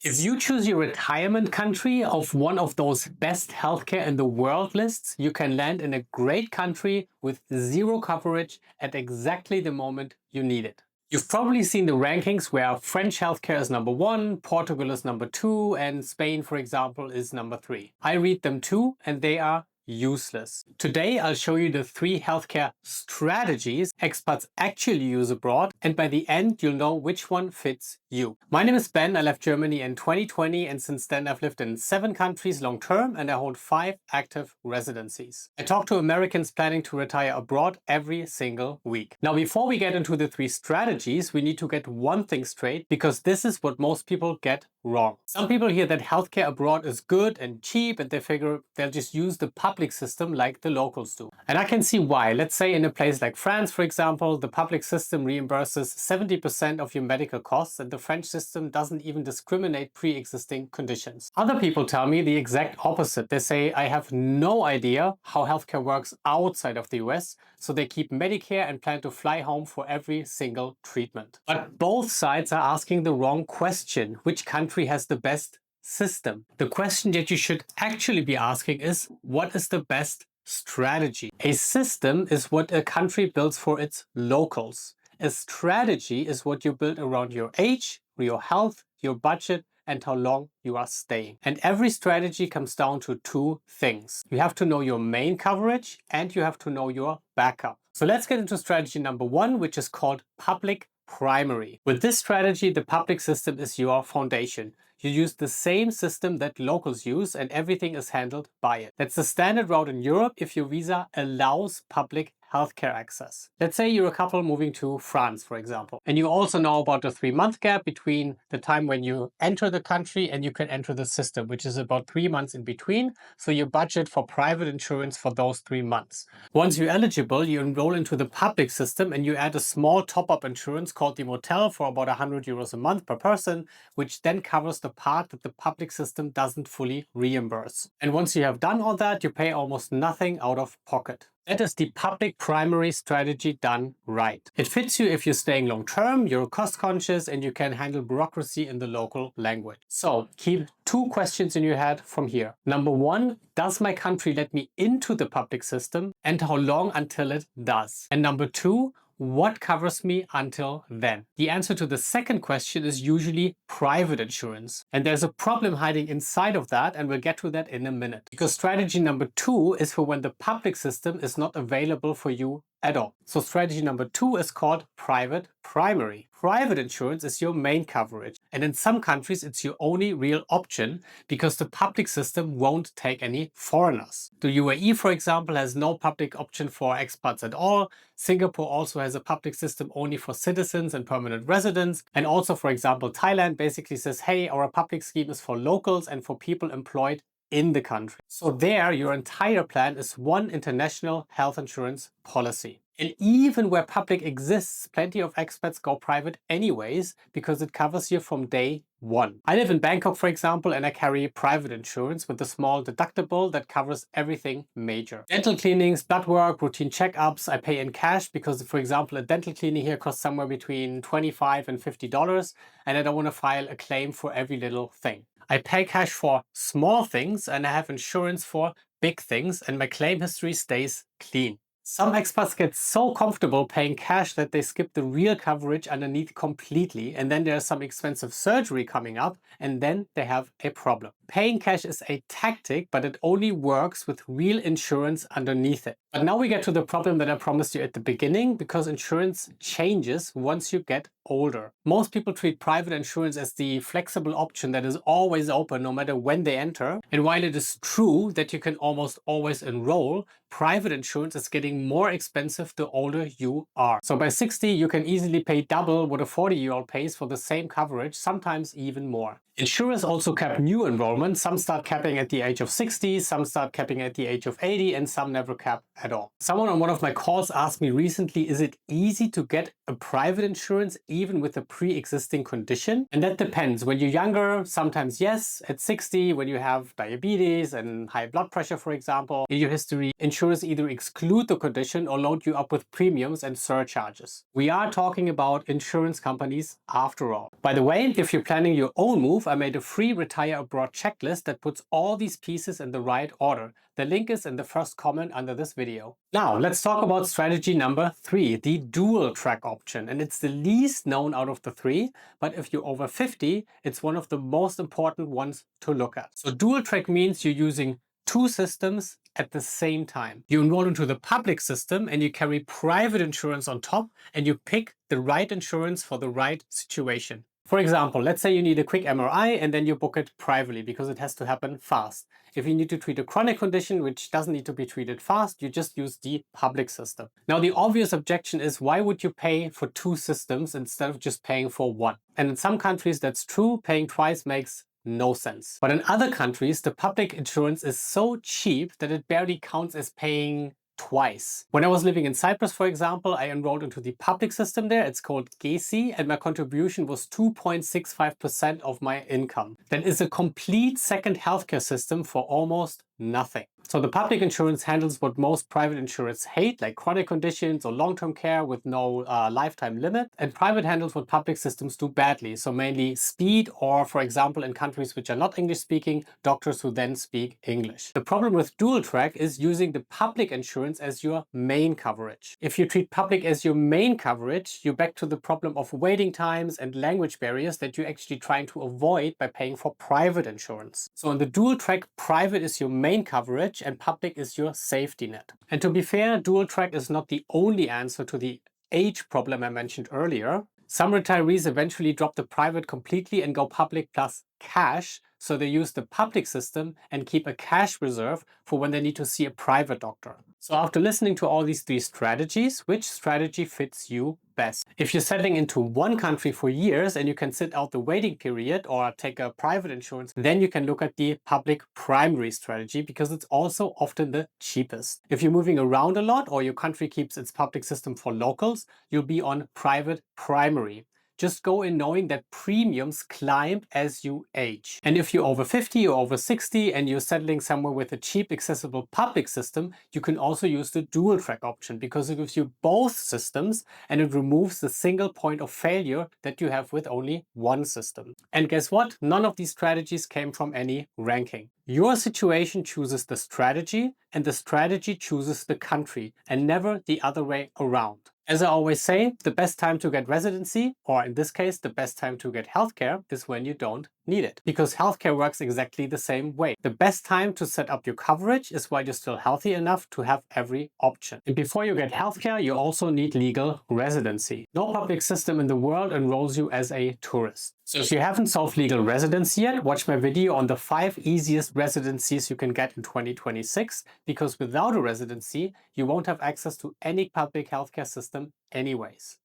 If you choose your retirement country of one of those best healthcare in the world lists, you can land in a great country with zero coverage at exactly the moment you need it. You've probably seen the rankings where French healthcare is number 1, Portugal is number 2, and Spain, for example, is number 3. I read them too, and they are useless. Today, I'll show you the 3 healthcare strategies expats actually use abroad, and by the end, you'll know which one fits you. My name is Ben. I left Germany in 2020, and since then, I've lived in 7 countries long term, and I hold 5 active residencies. I talk to Americans planning to retire abroad every single week. Now, before we get into the 3 strategies, we need to get one thing straight, because this is what most people get wrong. Some people hear that healthcare abroad is good and cheap, and they figure they'll just use the public system like the locals do. And I can see why. Let's say in a place like France, for example, the public system reimburses 70% of your medical costs, and the French system doesn't even discriminate pre-existing conditions. Other people tell me the exact opposite. They say, I have no idea how healthcare works outside of the US, so they keep Medicare and plan to fly home for every single treatment. But both sides are asking the wrong question. Which country has the best system? The question that you should actually be asking is, what is the best strategy? A system is what a country builds for its locals. A strategy is what you build around your age, your health, your budget, and how long you are staying. And every strategy comes down to 2 things. You have to know your main coverage and you have to know your backup. So let's get into strategy number 1, which is called public primary. With this strategy, the public system is your foundation. You use the same system that locals use and everything is handled by it. That's the standard route in Europe if your visa allows public healthcare access. Let's say you're a couple moving to France, for example, and you also know about the 3-month gap between the time when you enter the country and you can enter the system, which is about 3 months in between. So you budget for private insurance for those 3 months. Once you're eligible, you enroll into the public system and you add a small top-up insurance called the motel for about 100 euros a month per person, which then covers the part that the public system doesn't fully reimburse. And once you have done all that, you pay almost nothing out of pocket. That is the public primary strategy done right. It fits you if you're staying long term, you're cost conscious, and you can handle bureaucracy in the local language. So keep 2 questions in your head from here. Number 1, does my country let me into the public system, and how long until it does? And number 2, what covers me until then? The answer to the second question is usually private insurance. And there's a problem hiding inside of that, and we'll get to that in a minute. Because strategy number 2 is for when the public system is not available for you at all. So strategy number 2 is called private primary. Private insurance is your main coverage. And in some countries, it's your only real option because the public system won't take any foreigners. The UAE, for example, has no public option for expats at all. Singapore also has a public system only for citizens and permanent residents. And also, for example, Thailand basically says, hey, our public scheme is for locals and for people employed in the country. So there, your entire plan is one international health insurance policy. And even where public exists, plenty of expats go private anyways because it covers you from day 1. I live in Bangkok, for example, and I carry private insurance with a small deductible that covers everything major. Dental cleanings, blood work, routine checkups, I pay in cash because, for example, a dental cleaning here costs somewhere between $25 and $50, and I don't want to file a claim for every little thing. I pay cash for small things and I have insurance for big things, and my claim history stays clean. Some expats get so comfortable paying cash that they skip the real coverage underneath completely, and then there's some expensive surgery coming up, and then they have a problem. Paying cash is a tactic, but it only works with real insurance underneath it. But now we get to the problem that I promised you at the beginning, because insurance changes once you get older. Most people treat private insurance as the flexible option that is always open no matter when they enter. And while it is true that you can almost always enroll, private insurance is getting more expensive the older you are. So by 60, you can easily pay double what a 40-year-old pays for the same coverage, sometimes even more. Insurers also cap new enrollment. Some start capping at the age of 60, some start capping at the age of 80, and some never cap at all. Someone on one of my calls asked me recently, is it easy to get a private insurance even with a pre-existing condition? And that depends. When you're younger, sometimes yes. At 60, when you have diabetes and high blood pressure, for example, in your history, insurers either exclude the condition or load you up with premiums and surcharges. We are talking about insurance companies after all. By the way, if you're planning your own move, I made a free Retire Abroad checklist that puts all these pieces in the right order. The link is in the first comment under this video. Now, let's talk about strategy number 3, the dual track option. And it's the least known out of the 3, but if you're over 50, it's one of the most important ones to look at. So dual track means you're using 2 systems at the same time. You enroll into the public system and you carry private insurance on top, and you pick the right insurance for the right situation. For example, let's say you need a quick MRI and then you book it privately because it has to happen fast. If you need to treat a chronic condition which doesn't need to be treated fast, you just use the public system. Now, the obvious objection is, why would you pay for 2 systems instead of just paying for one? And in some countries that's true, paying twice makes no sense. But in other countries, the public insurance is so cheap that it barely counts as paying twice. When I was living in Cyprus, for example, I enrolled into the public system there. It's called GESI, and my contribution was 2.65% of my income. That is a complete second healthcare system for almost nothing. So the public insurance handles what most private insurers hate, like chronic conditions or long-term care with no lifetime limit. And private handles what public systems do badly. So mainly speed, or for example, in countries which are not English speaking, doctors who then speak English. The problem with dual track is using the public insurance as your main coverage. If you treat public as your main coverage, you're back to the problem of waiting times and language barriers that you're actually trying to avoid by paying for private insurance. So in the dual track, private is your main coverage and public is your safety net. And to be fair, dual track is not the only answer to the age problem I mentioned earlier. Some retirees eventually drop the private completely and go public plus cash, so they use the public system and keep a cash reserve for when they need to see a private doctor. So after listening to all these 3 strategies, which strategy fits you best? If you're settling into one country for years and you can sit out the waiting period or take a private insurance, then you can look at the public primary strategy because it's also often the cheapest. If you're moving around a lot or your country keeps its public system for locals, you'll be on private primary. Just go in knowing that premiums climb as you age. And if you're over 50 or over 60 and you're settling somewhere with a cheap, accessible public system, you can also use the dual track option because it gives you both systems and it removes the single point of failure that you have with only one system. And guess what? None of these strategies came from any ranking. Your situation chooses the strategy and the strategy chooses the country, and never the other way around. As I always say, the best time to get residency, or in this case, the best time to get healthcare, is when you don't need it. Because healthcare works exactly the same way. The best time to set up your coverage is while you're still healthy enough to have every option. And before you get healthcare, you also need legal residency. No public system in the world enrolls you as a tourist. So if you haven't solved legal residency yet, watch my video on the 5 easiest residencies you can get in 2026, because without a residency, you won't have access to any public healthcare system anyways.